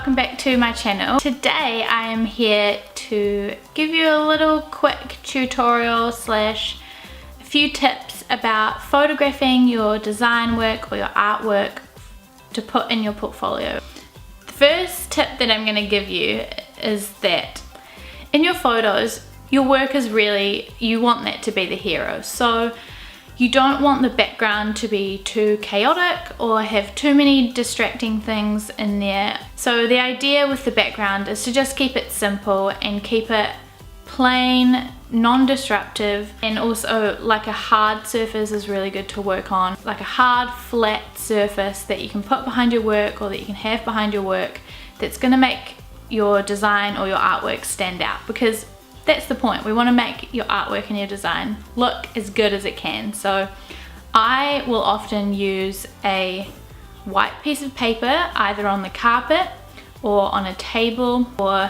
welcome back to my channel. Today I am here to give you a little quick tutorial slash a few tips about photographing your design work or your artwork to put in your portfolio. The first tip that I'm going to give you is that in your photos, your work is really, you want that to be the hero. So you don't want the background to be too chaotic or have too many distracting things in there. So the idea with the background is to just keep it simple and keep it plain, non-disruptive, and also like a hard surface is really good to work on. Like a hard, flat surface that you can put behind your work or that you can have behind your work that's going to make your design or your artwork stand out, because that's the point. We want to make your artwork and your design look as good as it can. So I will often use a white piece of paper either on the carpet or on a table or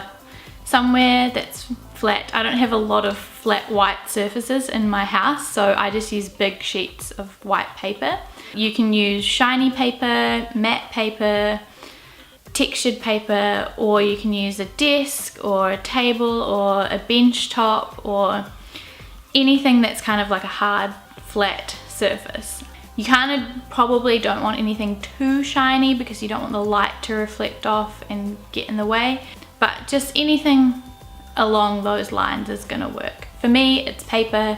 somewhere that's flat. I don't have a lot of flat white surfaces in my house, so I just use big sheets of white paper. You can use shiny paper, matte paper, textured paper, or you can use a desk or a table or a bench top or anything that's kind of like a hard flat surface. You kind of probably don't want anything too shiny because you don't want the light to reflect off and get in the way, but just anything along those lines is going to work. For me it's paper,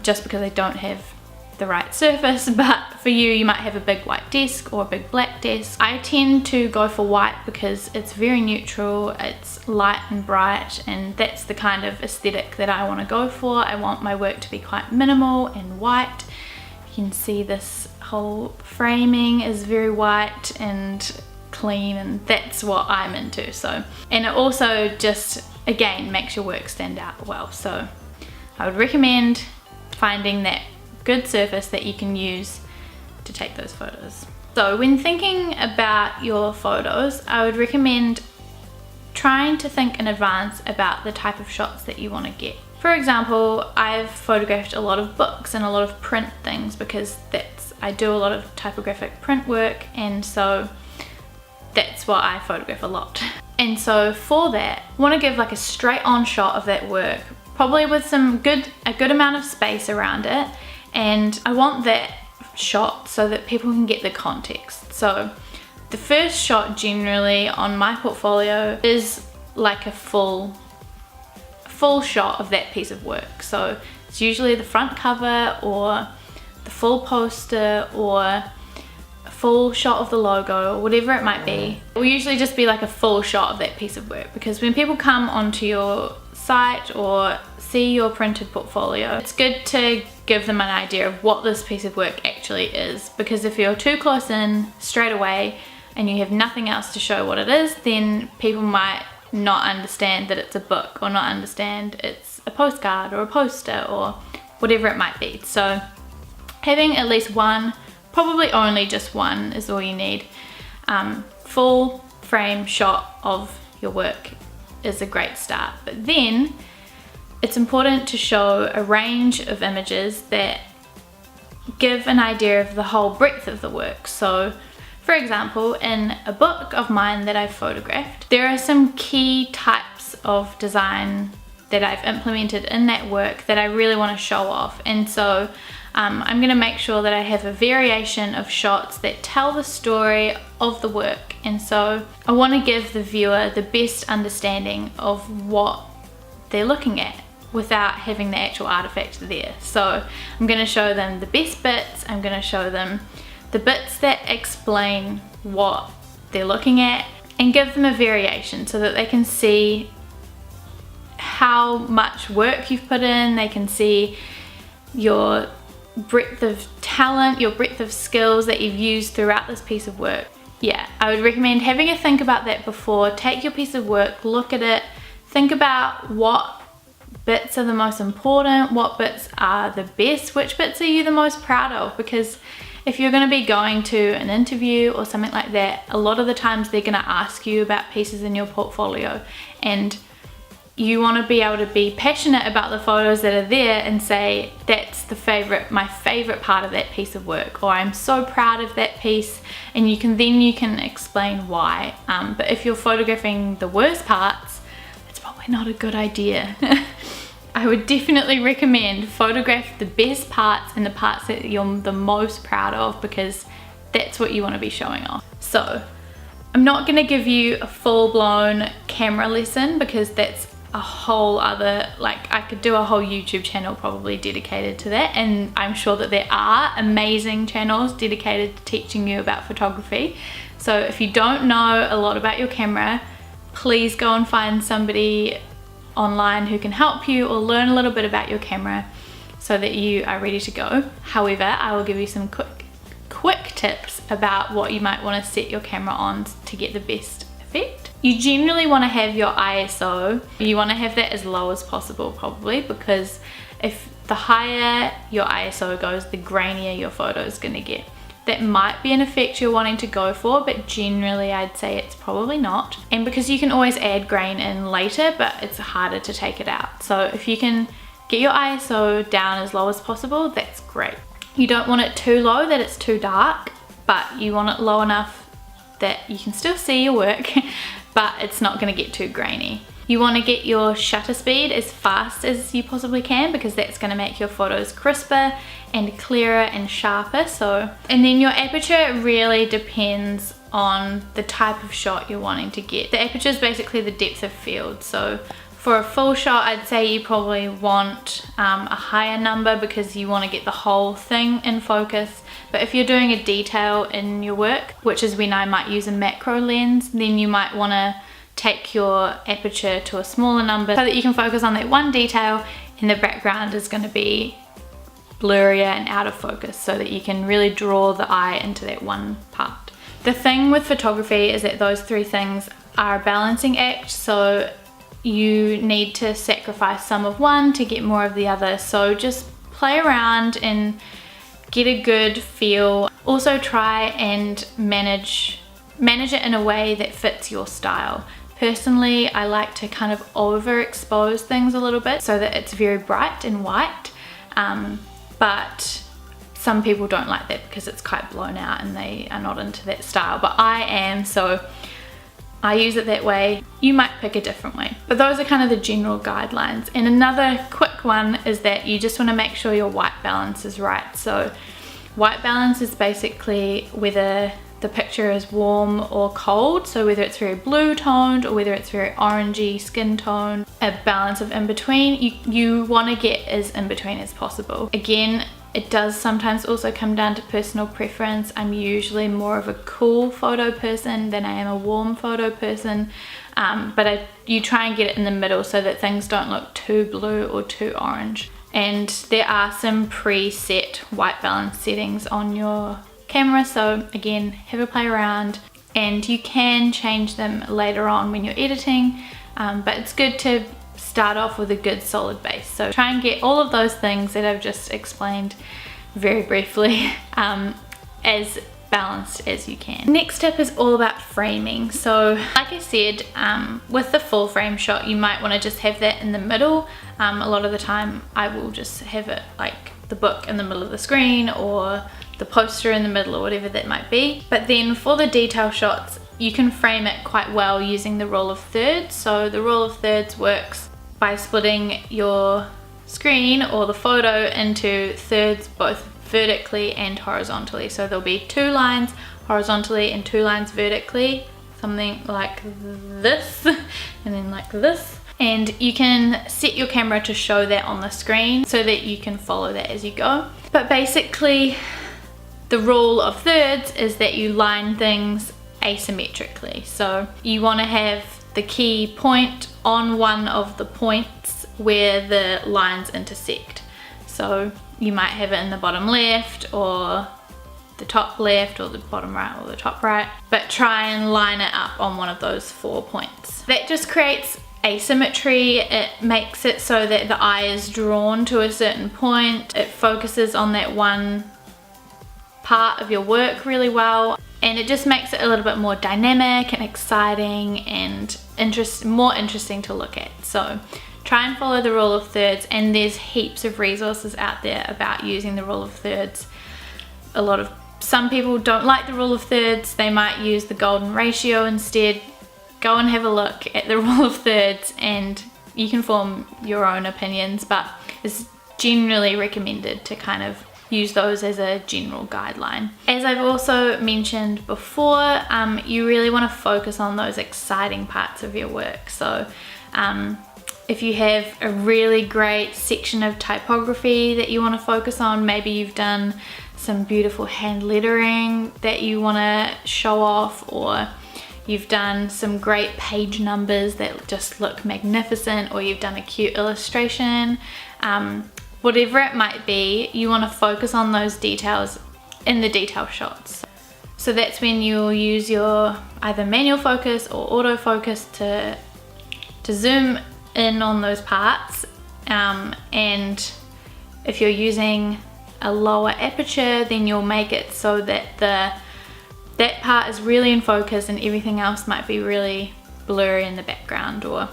just because I don't have the right surface, but for you, you might have a big white desk or a big black desk. I tend to go for white because it's very neutral, it's light and bright, and that's the kind of aesthetic that I want to go for. I want my work to be quite minimal and white. You can see this whole framing is very white and clean, and that's what I'm into. So, and it also just again makes your work stand out well. So I would recommend finding that good surface that you can use to take those photos. So when thinking about your photos, I would recommend trying to think in advance about the type of shots that you want to get. For example, I've photographed a lot of books and a lot of print things because I do a lot of typographic print work, and so that's what I photograph a lot. And so for that, I want to give like a straight on shot of that work, probably with a good amount of space around it. And I want that shot so that people can get the context. So the first shot generally on my portfolio is like a full shot of that piece of work. So it's usually the front cover or the full poster or a full shot of the logo or whatever it might be. It will usually just be like a full shot of that piece of work, because when people come onto your site or see your printed portfolio, it's good to give them an idea of what this piece of work actually is, because if you're too close in straight away and you have nothing else to show what it is, then people might not understand that it's a book or not understand it's a postcard or a poster or whatever it might be. So having at least one, probably only just one, is all you need. Full frame shot of your work is a great start, but then it's important to show a range of images that give an idea of the whole breadth of the work. So for example, in a book of mine that I've photographed, there are some key types of design that I've implemented in that work that I really want to show off. And so I'm going to make sure that I have a variation of shots that tell the story of the work. And so I want to give the viewer the best understanding of what they're looking at without having the actual artifact there. So I'm going to show them the best bits, I'm going to show them the bits that explain what they're looking at, and give them a variation so that they can see how much work you've put in, they can see your breadth of talent, your breadth of skills that you've used throughout this piece of work. Yeah, I would recommend having a think about that before. Take your piece of work, look at it, think about what bits are the most important, what bits are the best, which bits are you the most proud of, because if you're going to be going to an interview or something like that, a lot of the times they're going to ask you about pieces in your portfolio, and you want to be able to be passionate about the photos that are there and say, that's my favorite part of that piece of work, or I'm so proud of that piece, and you can explain why. But if you're photographing the worst parts, it's probably not a good idea. I would definitely recommend photograph the best parts and the parts that you're the most proud of, because that's what you want to be showing off. So I'm not going to give you a full-blown camera lesson, because that's a whole other, like, I could do a whole YouTube channel probably dedicated to that, and I'm sure that there are amazing channels dedicated to teaching you about photography. So if you don't know a lot about your camera, please go and find somebody online who can help you, or learn a little bit about your camera so that you are ready to go. However, I will give you some quick tips about what you might want to set your camera on to get the best effect. You generally want to have your ISO, you want to have that as low as possible probably, because if the higher your ISO goes, the grainier your photo is going to get. That might be an effect you're wanting to go for, but generally I'd say it's probably not. And because you can always add grain in later, but it's harder to take it out. So if you can get your ISO down as low as possible, that's great. You don't want it too low that it's too dark, but you want it low enough that you can still see your work, but it's not going to get too grainy. You want to get your shutter speed as fast as you possibly can, because that's going to make your photos crisper and clearer and sharper. And then your aperture really depends on the type of shot you're wanting to get. The aperture is basically the depth of field. So for a full shot, I'd say you probably want a higher number, because you want to get the whole thing in focus. But if you're doing a detail in your work, which is when I might use a macro lens, then you might want to take your aperture to a smaller number so that you can focus on that one detail, and the background is going to be blurrier and out of focus, so that you can really draw the eye into that one part. The thing with photography is that those three things are a balancing act, so you need to sacrifice some of one to get more of the other. So just play around and get a good feel. Also try and manage it in a way that fits your style. Personally, I like to kind of overexpose things a little bit so that it's very bright and white, but some people don't like that because it's quite blown out and they are not into that style, but I am, so I use it that way. You might pick a different way, but those are kind of the general guidelines. And another quick one is that you just want to make sure your white balance is right. So white balance is basically whether the picture is warm or cold, so whether it's very blue toned or whether it's very orangey skin tone, a balance of in between. You want to get as in between as possible. Again, it does sometimes also come down to personal preference. I'm usually more of a cool photo person than I am a warm photo person, but you try and get it in the middle so that things don't look too blue or too orange. And there are some preset white balance settings on your camera, so again, have a play around, and you can change them later on when you're editing, but it's good to start off with a good solid base. So try and get all of those things that I've just explained very briefly as balanced as you can. Next tip is all about framing. So like I said, with the full frame shot, you might want to just have that in the middle. A lot of the time I will just have it like the book in the middle of the screen, or the poster in the middle, or whatever that might be. But then for the detail shots, you can frame it quite well using the rule of thirds. So the rule of thirds works by splitting your screen or the photo into thirds, both vertically and horizontally. So there'll be 2 lines horizontally and 2 lines vertically, something like this and then like this. And you can set your camera to show that on the screen so that you can follow that as you go. But basically, the rule of thirds is that you line things asymmetrically. So you want to have the key point on one of the points where the lines intersect. So you might have it in the bottom left, or the top left, or the bottom right, or the top right, but try and line it up on one of those 4 points. That just creates asymmetry. It makes it so that the eye is drawn to a certain point. It focuses on that one part of your work really well, and it just makes it a little bit more dynamic and exciting and more interesting to look at. So try and follow the rule of thirds, and there's heaps of resources out there about using the rule of thirds. Some people don't like the rule of thirds, they might use the golden ratio instead. Go and have a look at the rule of thirds and you can form your own opinions, but it's generally recommended to kind of use those as a general guideline. As I've also mentioned before, you really want to focus on those exciting parts of your work. So if you have a really great section of typography that you want to focus on, maybe you've done some beautiful hand lettering that you want to show off, or you've done some great page numbers that just look magnificent, or you've done a cute illustration, whatever it might be, you want to focus on those details in the detail shots. So that's when you'll use your either manual focus or autofocus to zoom in on those parts, and if you're using a lower aperture, then you'll make it so that that part is really in focus and everything else might be really blurry in the background or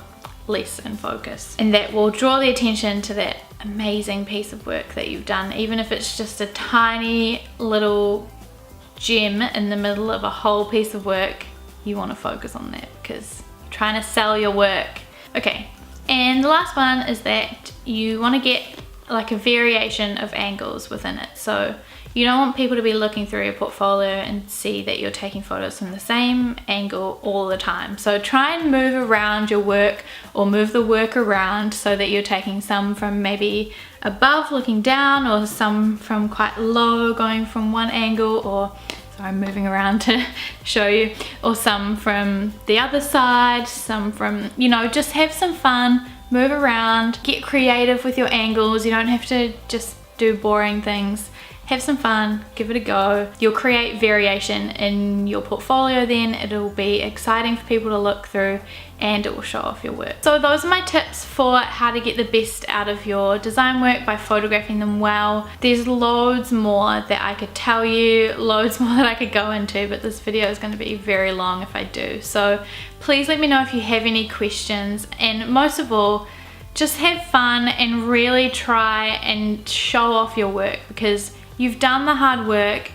less in focus, and that will draw the attention to that amazing piece of work that you've done. Even if it's just a tiny little gem in the middle of a whole piece of work, you want to focus on that because you're trying to sell your work. Okay, and the last one is that you want to get like a variation of angles within it. So you don't want people to be looking through your portfolio and see that you're taking photos from the same angle all the time. So try and move around your work, or move the work around so that you're taking some from maybe above looking down, or some from quite low going from one angle, or sorry, I'm moving around to show you, or some from the other side, some from, you know, just have some fun, move around, get creative with your angles. You don't have to just do boring things. Have some fun, give it a go. You'll create variation in your portfolio then. It'll be exciting for people to look through and it will show off your work. So those are my tips for how to get the best out of your design work by photographing them well. There's loads more that I could tell you, loads more that I could go into, but this video is going to be very long if I do. So please let me know if you have any questions, and most of all, just have fun and really try and show off your work, because you've done the hard work.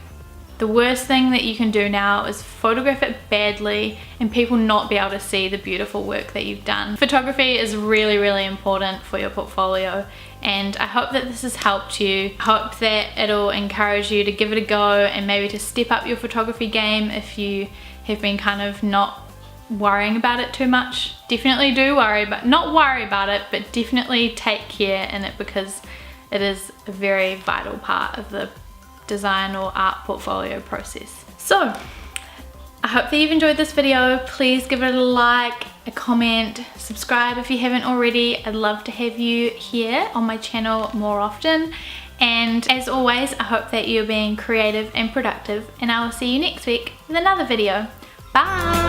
The worst thing that you can do now is photograph it badly and people not be able to see the beautiful work that you've done. Photography is really, really important for your portfolio, and I hope that this has helped you. I hope that it'll encourage you to give it a go and maybe to step up your photography game if you have been kind of not worrying about it too much. Definitely do worry, but not worry about it, but definitely take care in it, because it is a very vital part of the design or art portfolio process. So I hope that you've enjoyed this video. Please give it a like, a comment, subscribe if you haven't already. I'd love to have you here on my channel more often. And as always, I hope that you're being creative and productive, and I will see you next week with another video. Bye!